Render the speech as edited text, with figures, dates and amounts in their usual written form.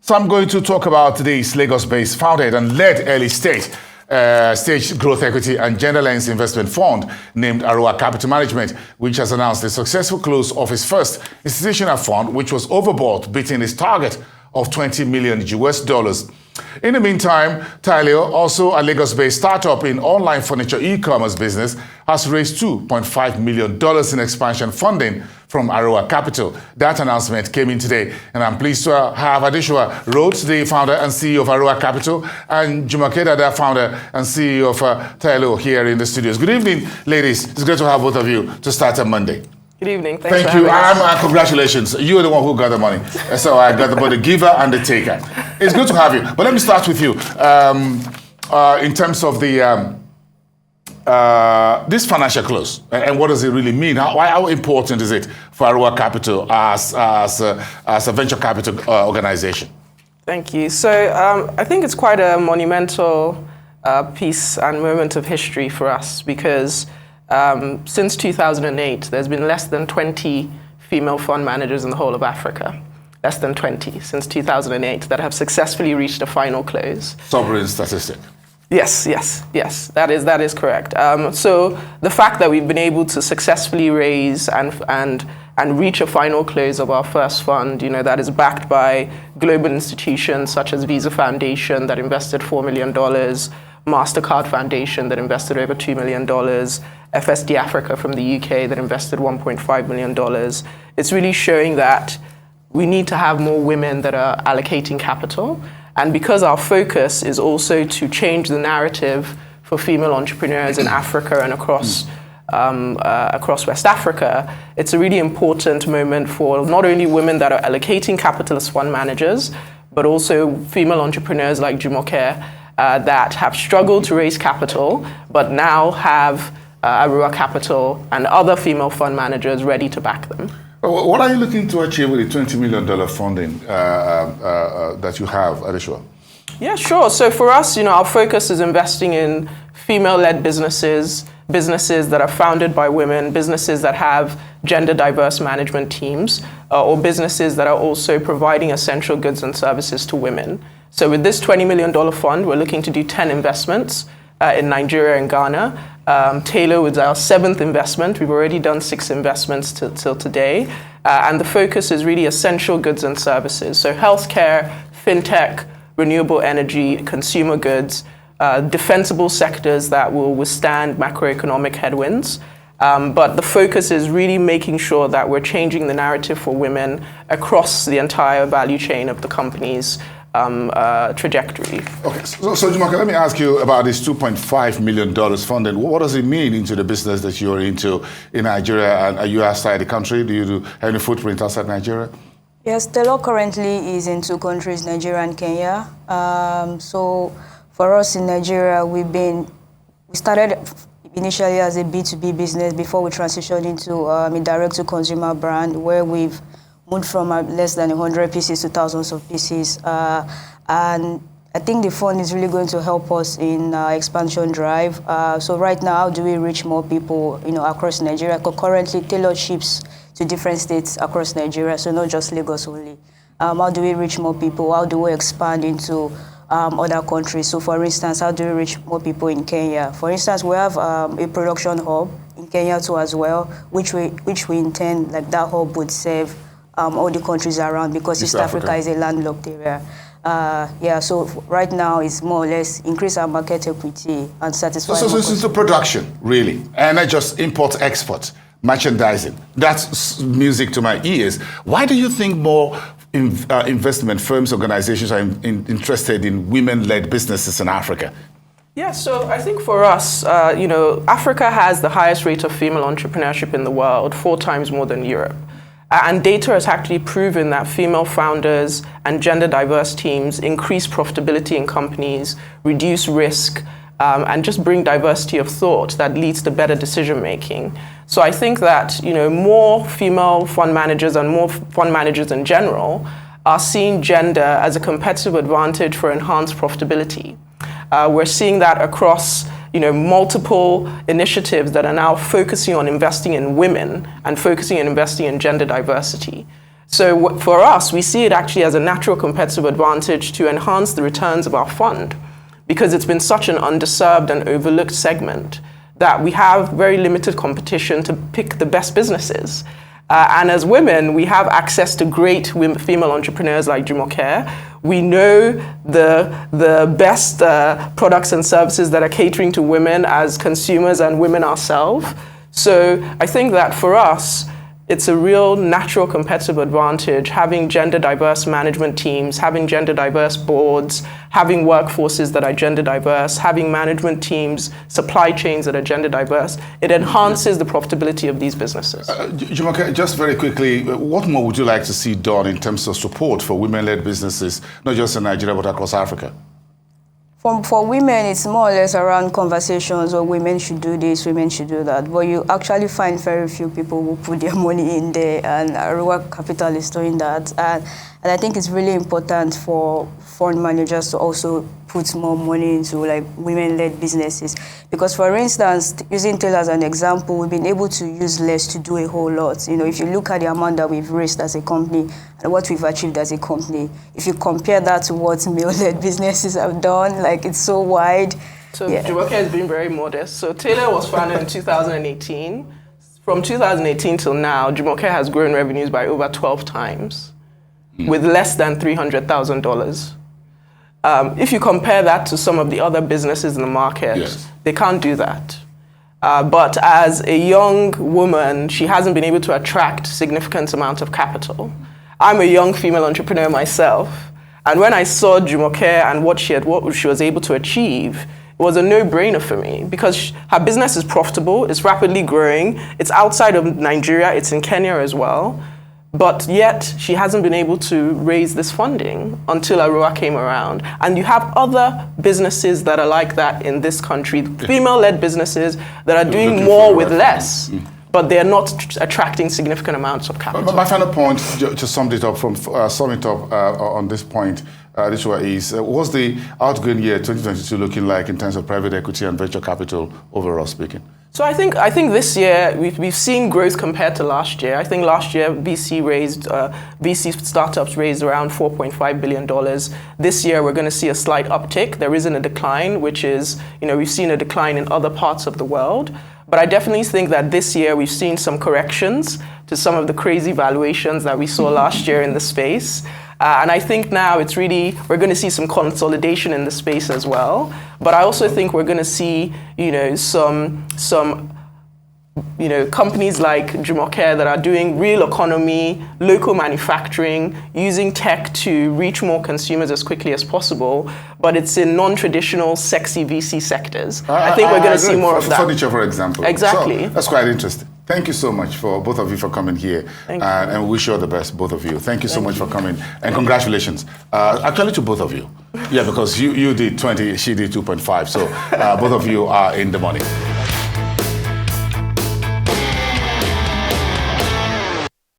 So I'm going to talk about today's Lagos-based founded and led early stage growth equity and gender lens investment fund named Arrua Capital Management, which has announced the successful close of its first institutional fund, which was overbought, beating its target of $20 million US. In the meantime, Taelia, also a Lagos-based startup in online furniture e-commerce business, has raised $2.5 million in expansion funding from Arrua Capital. That announcement came in today, and I'm pleased to have Adesuwa Rhodes, the founder and CEO of Arrua Capital, and Jumoke, the founder and CEO of Taelia, here in the studios. Good evening, ladies. It's great to have both of you to start on Monday. Good evening. Thank you. Congratulations. You're the one who got the money. So I got both the giver and the taker. It's good to have you. But let me start with you. In terms of the this financial close, and what does it really mean? How important is it for Arrua Capital as a venture capital organization? Thank you. So I think it's quite a monumental piece and moment of history for us because since 2008, there's been less than 20 female fund managers in the whole of Africa. Less than 20 since 2008 that have successfully reached a final close. Sovereign statistic. Yes. That is correct. So the fact that we've been able to successfully raise and reach a final close of our first fund, that is backed by global institutions such as Visa Foundation that invested $4 million, MasterCard Foundation that invested over $2 million, FSD Africa from the UK that invested $1.5 million. It's really showing that we need to have more women that are allocating capital. And because our focus is also to change the narrative for female entrepreneurs in Africa and across West Africa, it's a really important moment for not only women that are allocating capital as fund managers, but also female entrepreneurs like Jumoke that have struggled to raise capital, but now have Arrua Capital and other female fund managers ready to back them. What are you looking to achieve with the $20 million funding that you have, Adesuwa? Yeah, sure. So for us, our focus is investing in female-led businesses that are founded by women, businesses that have gender diverse management teams, or businesses that are also providing essential goods and services to women. So with this $20 million fund, we're looking to do 10 investments in Nigeria and Ghana. Taelia was our 7th investment. We've already done 6 investments till today. And the focus is really essential goods and services. So healthcare, fintech, renewable energy, consumer goods, defensible sectors that will withstand macroeconomic headwinds. But the focus is really making sure that we're changing the narrative for women across the entire value chain of the company's trajectory. Okay, so Jumoke, let me ask you about this $2.5 million funding. What does it mean into the business that you're into in Nigeria, and are you outside the country? Do you have any footprint outside Nigeria? Yes, Taelia currently is in 2 countries, Nigeria and Kenya. So for us in Nigeria, we started initially as a B2B business before we transitioned into a direct-to-consumer brand where we've moved from less than 100 pieces to thousands of pieces. And I think the fund is really going to help us in expansion drive. So right now, how do we reach more people across Nigeria? Currently, Taelia ships to different states across Nigeria, so not just Lagos only. How do we reach more people? How do we expand into other countries? So for instance, how do we reach more people in Kenya? For instance, we have a production hub in Kenya too as well, which we intend that hub would serve all the countries around because East Africa is a landlocked area. So right now it's more or less increase our market equity and satisfy. So it's the production, really, and not just import, export, merchandising. That's music to my ears. Why do you think more investment firms, organizations are interested in women-led businesses in Africa? Yeah, so I think for us, Africa has the highest rate of female entrepreneurship in the world, 4 times more than Europe. And data has actually proven that female founders and gender diverse teams increase profitability in companies, reduce risk, and just bring diversity of thought that leads to better decision making. So I think that more female fund managers and more fund managers in general are seeing gender as a competitive advantage for enhanced profitability. We're seeing that across multiple initiatives that are now focusing on investing in women and focusing on investing in gender diversity. So for us, we see it actually as a natural competitive advantage to enhance the returns of our fund, because it's been such an underserved and overlooked segment that we have very limited competition to pick the best businesses. And as women, we have access to great female entrepreneurs like Jumoke. We know the best products and services that are catering to women as consumers and women ourselves. So I think that for us, it's a real natural competitive advantage having gender diverse management teams, having gender diverse boards, having workforces that are gender diverse, having management teams, supply chains that are gender diverse. It enhances the profitability of these businesses. Jumoke, just very quickly, what more would you like to see done in terms of support for women-led businesses, not just in Nigeria, but across Africa? For women, it's more or less around conversations or women should do this, women should do that. But you actually find very few people who put their money in there, and Arrua Capital is doing that. And I think it's really important for fund managers to also put more money into like women-led businesses. Because for instance, using Taelia as an example, we've been able to use less to do a whole lot. You know, if you look at the amount that we've raised as a company and what we've achieved as a company, if you compare that to what male-led businesses have done, like it's so wide. So Jumoke has been very modest. So Taelia was founded in 2018. From 2018 till now, Jumoke has grown revenues by over 12 times with less than $300,000. If you compare that to some of the other businesses in the market, yes, they can't do that. But as a young woman, she hasn't been able to attract significant amounts of capital. I'm a young female entrepreneur myself, and when I saw Jumoke and what she was able to achieve, it was a no-brainer for me because her business is profitable, it's rapidly growing, it's outside of Nigeria, it's in Kenya as well. But yet, she hasn't been able to raise this funding until Arrua came around. And you have other businesses that are like that in this country, female-led businesses that are doing more with less, but they're not attracting significant amounts of capital. My final point, to sum it up, on this point, Adesuwa, is what's the outgoing year 2022 looking like in terms of private equity and venture capital, overall speaking? So I think this year we've seen growth compared to last year. I think last year VC startups raised around $4.5 billion. This year we're going to see a slight uptick. There isn't a decline, which is, we've seen a decline in other parts of the world. But I definitely think that this year we've seen some corrections to some of the crazy valuations that we saw last year in the space. And I think now we're going to see some consolidation in the space as well. But I also think we're going to see, some companies like Jumoke that are doing real economy, local manufacturing, using tech to reach more consumers as quickly as possible. But it's in non-traditional, sexy VC sectors. I think we're going to see more of that. Furniture, for example. Exactly. So that's quite interesting. Thank you so much for both of you for coming here. And we wish you all the best, both of you. Thank you so much for coming. And congratulations. Actually, to both of you. Yeah, because you did 20, she did 2.5. So both of you are in the money.